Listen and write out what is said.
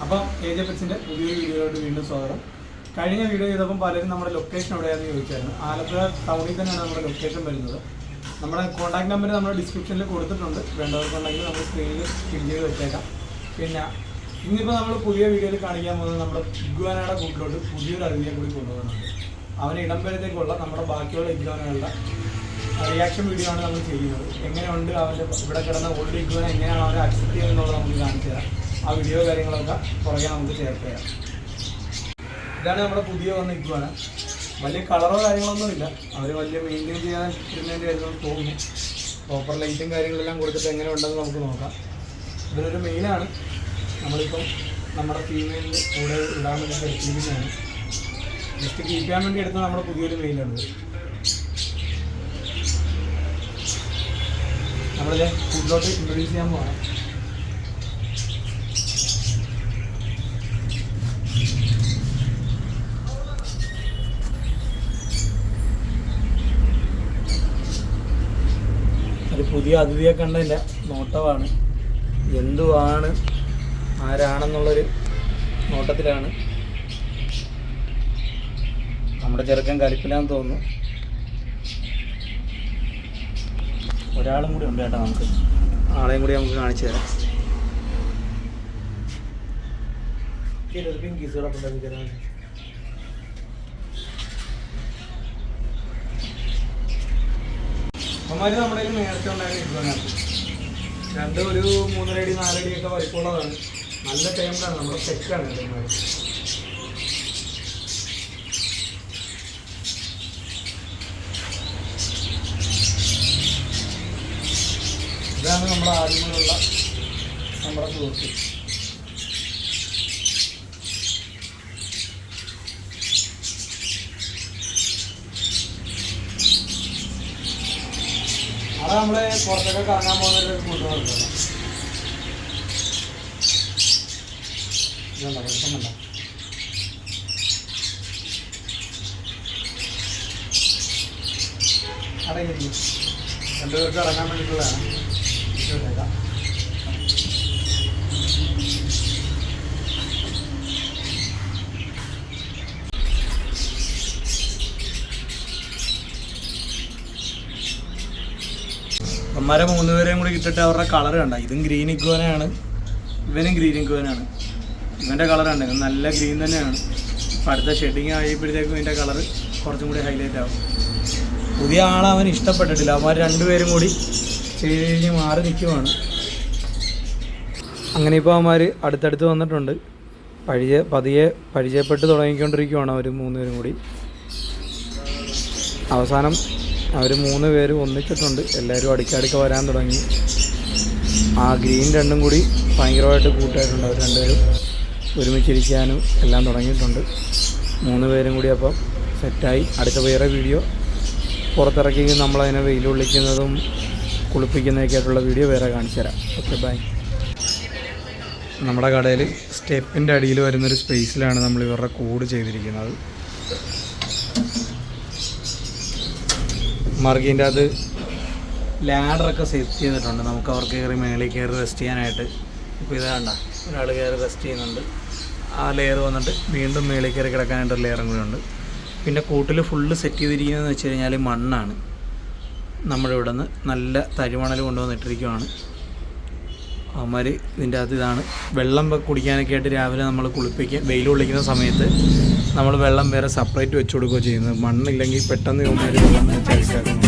അപ്പം AJPETSന്റെ പുതിയൊരു വീഡിയോയിലോട്ട് വീണ്ടും സ്വാഗതം. കഴിഞ്ഞ വീഡിയോ ചെയ്തപ്പം പലരും നമ്മുടെ ലൊക്കേഷൻ എവിടെയാണെന്ന് ചോദിച്ചായിരുന്നു. ആലപ്പുഴ ടൗണിൽ തന്നെയാണ് നമ്മുടെ ലൊക്കേഷൻ വരുന്നത്. നമ്മുടെ കോൺടാക്ട് നമ്പർ നമ്മുടെ ഡിസ്ക്രിപ്ഷനിൽ കൊടുത്തിട്ടുണ്ട്. വേണ്ടവർക്കുണ്ടെങ്കിൽ നമ്മൾ സ്ക്രീനിൽ പിൻ ചെയ്ത് വെച്ചേക്കാം. പിന്നെ ഇന്നിപ്പോൾ നമ്മൾ പുതിയ വീഡിയോയിൽ കാണിക്കാൻ പോകുന്നത് നമ്മുടെ ഇഗ്വാനയുടെ കൂട്ടിലോട്ട് പുതിയൊരു അതിഥിയെ കൂടി കൊണ്ടുപോകുന്നുണ്ട്. അവന് ഇടംബരത്തേക്കുള്ള നമ്മുടെ ബാക്കിയുള്ള ഇഗ്വാനകളുടെ റിയാക്ഷൻ വീഡിയോ ആണ് നമ്മൾ ചെയ്യുന്നത്. എങ്ങനെയുണ്ട് അവൻ്റെ ഇവിടെ കിടന്ന ഓൾഡ് ഇഗ്വാന എങ്ങനെയാണ് അവരെ അക്സെപ്റ്റ് ചെയ്യുന്നുള്ളത് നമുക്ക് കാണിച്ചു തരാം. ആ വീഡിയോ കാര്യങ്ങളൊക്കെ പുറകെ നമുക്ക് ചേർത്ത് തരാം. ഇതാണ് നമ്മുടെ പുതിയ വന്ന ഇഗ്വാന. വലിയ കളറോ കാര്യങ്ങളൊന്നുമില്ല. അവർ വലിയ മെയിൻറ്റെയിൻ ചെയ്യാൻ ഇരുന്നതിൻ്റെ ആയിരുന്നു തോന്നുന്നു. പ്രോപ്പർ ലൈറ്റും കാര്യങ്ങളെല്ലാം കൊടുത്തിട്ട് എങ്ങനെ ഉണ്ടെന്ന് നമുക്ക് നോക്കാം. ഇതിനൊരു മെയിനാണ് നമ്മളിപ്പം നമ്മുടെ ഫീമെയിലിൻ്റെ കൂടെ ഇടാൻ വേണ്ടി എടുത്തിരിക്കുന്നതാണ്. ജസ്റ്റ് കീപ്പ് ചെയ്യാൻ വേണ്ടി എടുത്ത നമ്മുടെ പുതിയൊരു മെയിലാണിത്. നമ്മളിത് ഫുഡിലോട്ട് ഇൻട്രൊഡ്യൂസ് ചെയ്യാൻ പോകണം. ഒരു പുതിയ അതിഥിയെ കണ്ടതിൻ്റെ നോട്ടമാണ്. എന്തുവാണ് ആരാണെന്നുള്ളൊരു നോട്ടത്തിലാണ്. നമ്മുടെ ചെറുക്കൻ കലിപ്പിലാന്ന് തോന്നുന്നു. ഒരാളും കൂടി ഉണ്ട് കേട്ടോ. നമുക്ക് ആളെയും കൂടി നമുക്ക് കാണിച്ചു തരാം. അമ്മമാര് നമ്മുടെ കയ്യിൽ നേരത്തെ ഉണ്ടായിരുന്ന ഇഗ്വാനകത്ത് രണ്ട് ഒരു 3.5 അടി 4 അടിയൊക്കെ വലിപ്പമുള്ളതാണ്. നല്ല ടൈമിലാണ്. നമ്മുടെ സെറ്റാണ് ഇവന്മാർ. ഇതാണ് നമ്മുടെ ആദ്യമുള്ള നമ്മുടെ സുഹൃത്ത്. അത് നമ്മള് പുറത്തൊക്കെ കറങ്ങാൻ പോകുന്നൊരു കൊണ്ടുപോകുന്നുണ്ടോ. ഇതുണ്ടോ വെളിച്ചമുണ്ടോ? അടങ്ങിയിരിക്കും. രണ്ടുപേർക്ക് ഇറങ്ങാൻ വേണ്ടിയിട്ടുള്ളതാണ്. ഇട്ടേക്കാം. അമ്മമാരെ 3 പേരെയും കൂടി ഇട്ടിട്ട് അവരുടെ കളർ കണ്ട. ഇതും ഗ്രീൻ ഇഗ്വാനയാണ്, ഇവനും ഗ്രീൻ ഇഗ്വാനയാണ്. ഇവൻ്റെ കളർ കണ്ട, ഇത് നല്ല ഗ്രീൻ തന്നെയാണ്. അപ്പം അടുത്ത ഷെഡിങ് ആയപ്പോഴത്തേക്കും ഇതിൻ്റെ കളർ കുറച്ചും കൂടി ഹൈലൈറ്റ് ആവും. പുതിയ ആളവൻ ഇഷ്ടപ്പെട്ടിട്ടില്ല. അവന്മാർ 2 പേരും കൂടി ചെയ്ത് മാറി നിൽക്കുവാണ്. അങ്ങനെ ഇപ്പോൾ അവന്മാർ അടുത്തടുത്ത് വന്നിട്ടുണ്ട്. പതിയെ പരിചയപ്പെട്ട് തുടങ്ങിക്കൊണ്ടിരിക്കുവാണ് അവർ 3 പേരും കൂടി. അവസാനം അവർ 3 പേരും ഒന്നിച്ചിട്ടുണ്ട്. എല്ലാവരും അടുക്കടുക്ക വരാൻ തുടങ്ങി. ആ ഗ്രീൻ രണ്ടും കൂടി ഭയങ്കരമായിട്ട് കൂട്ടായിട്ടുണ്ട്. അവർ 2 പേരും ഒരുമിച്ചിരിക്കാനും എല്ലാം തുടങ്ങിയിട്ടുണ്ട്. 3 പേരും കൂടി അപ്പം സെറ്റായി. അടുത്ത വേറെ വീഡിയോ പുറത്തിറക്കി നമ്മളതിനെ വെയിലൊള്ളിക്കുന്നതും കുളിപ്പിക്കുന്നതൊക്കെ ആയിട്ടുള്ള വീഡിയോ വേറെ കാണിച്ചു തരാം. Okay, bye. നമ്മുടെ കടയിൽ സ്റ്റെപ്പിൻ്റെ അടിയിൽ വരുന്നൊരു സ്പേസിലാണ് നമ്മൾ ഇവരുടെ കൂട് ചെയ്തിരിക്കുന്നത്. മർഗീൻ്റെ അത് ലാഡറൊക്കെ സെറ്റ് ചെയ്തിട്ടുണ്ട്. നമുക്ക് അവർക്ക് മേളിൽ കയറി റെസ്റ്റ് ചെയ്യാനായിട്ട്. ഇപ്പോൾ ഇത് കണ്ട ഒരാൾ കയറി റെസ്റ്റ് ചെയ്യുന്നുണ്ട്. ആ ലെയർ വന്നിട്ട് വീണ്ടും മേളിൽ കയറി കിടക്കാനായിട്ട് ഒരു ലെയറും കൂടി ഉണ്ട്. പിന്നെ കൂട്ടിൽ ഫുള്ള് സെറ്റ് ചെയ്തിരിക്കുന്നതെന്ന് വെച്ച് കഴിഞ്ഞാൽ മണ്ണാണ്. നമ്മുടെ ഇവിടെ നിന്ന് നല്ല തരിമണൽ കൊണ്ടുവന്നിട്ടിരിക്കുകയാണ്. അവന്മാർ ഇതിൻ്റെ അകത്ത് ഇതാണ് വെള്ളം കുടിക്കാനൊക്കെ ആയിട്ട് രാവിലെ നമ്മൾ വെയിൽ കൊള്ളിക്കുന്ന സമയത്ത് നമ്മൾ വെള്ളം വേറെ സെപ്പറേറ്റ് വെച്ച് കൊടുക്കുകയോ ചെയ്യുന്നത്. മണ്ണില്ലെങ്കിൽ പെട്ടെന്ന് ഇവന്മാർ വെള്ളം ചരിച്ചാക്കുന്നു.